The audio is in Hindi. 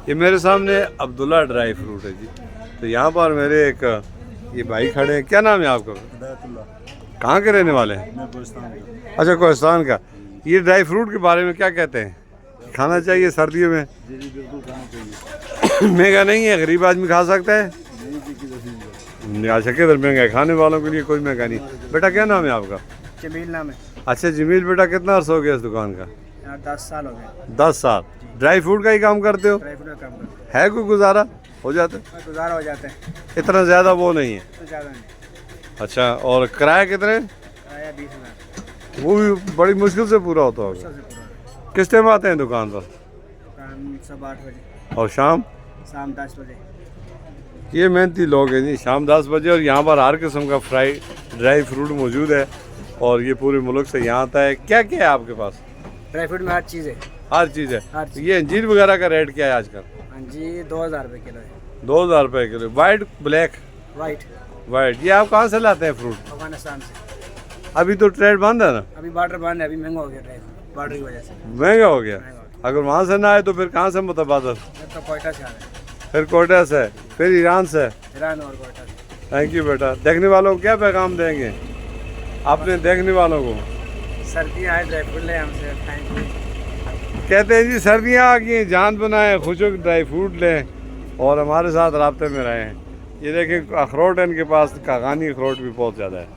ये मेरे सामने अब्दुल्ला ड्राई फ्रूट है जी। तो यहाँ पर मेरे एक ये भाई खड़े हैं। क्या नाम है आपका? कहाँ के रहने वाले हैं? मैं कोहिस्तान का। अच्छा, कोहिस्तान का। ये ड्राई फ्रूट के बारे में क्या कहते हैं? खाना चाहिए सर्दियों में? जी जी बिल्कुल खाना चाहिए। महंगा नहीं है, गरीब आदमी खा सकता है? नहीं जी की वसीले। अच्छा, किधर महंगा है? खाने वालों के लिए कोई महंगा नहीं। बेटा क्या नाम है आपका? जमील नाम है। अच्छा जमील, बेटा कितना अर्सा हो गया इस दुकान का? यहाँ 10 साल हो गए। 10 साल। ड्राई फ्रूट का ही काम करते हो? ड्राई फ्रूट का काम करते है कोई गुजारा हो जाता है? हैं, गुजारा हो जाता है, इतना ज़्यादा वो नहीं है। तो ज़्यादा नहीं। अच्छा, और किराया कितने? किराया 20,000 वो भी बड़ी मुश्किल से पूरा होता होगा। सबसे पूरा। किस टाइम आते हैं दुकान पर? काम सुबह 8 बजे, और शाम? शाम 10 बजे। ये मेहनती लोग हैं जी। शाम 10 बजे। और यहाँ पर हर किस्म का ड्राई फ्रूट मौजूद है और ये पूरे मुल्क से यहाँ आता है। क्या क्या है आपके पास? ड्राई फ्रूट में हर चीज़ है। हर चीज़ है। हर चीज़। ये अंजीर वगैरह का रेट क्या है आजकल? हाँ जी, 2,000 रुपये किलो है। 2000 रुपये kilo. White black? White white. ये आप कहाँ से लाते हैं फ्रूट? अफगानिस्तान से। अभी तो ट्रेड बंद है ना? अभी बॉर्डर बंद है, अभी महंगा हो गया ड्राई फ्रूट बॉर्डर की वजह से। महंगा हो गया। महंगा हो गया। अगर वहाँ से ना आए तो फिर कहाँ से मुतबादल? मैं तो कोयटा से आ रहा है, फिर कोयटा से, फिर ईरान से। ईरान और कोयटा से। थैंक यू बेटा। देखने वालों को क्या पैगाम देंगे आपने देखने वालों को? सर्दियाँ आए, ड्राई फ्रूट ले हमसे, थैंक यू। कहते हैं जी सर्दियाँ आ गई, जान बनाएं, खुशक ड्राई फ्रूट लें और हमारे साथ राब्ते में रहें। ये देखें अखरोट है इनके पास, कागानी अखरोट भी बहुत ज़्यादा है।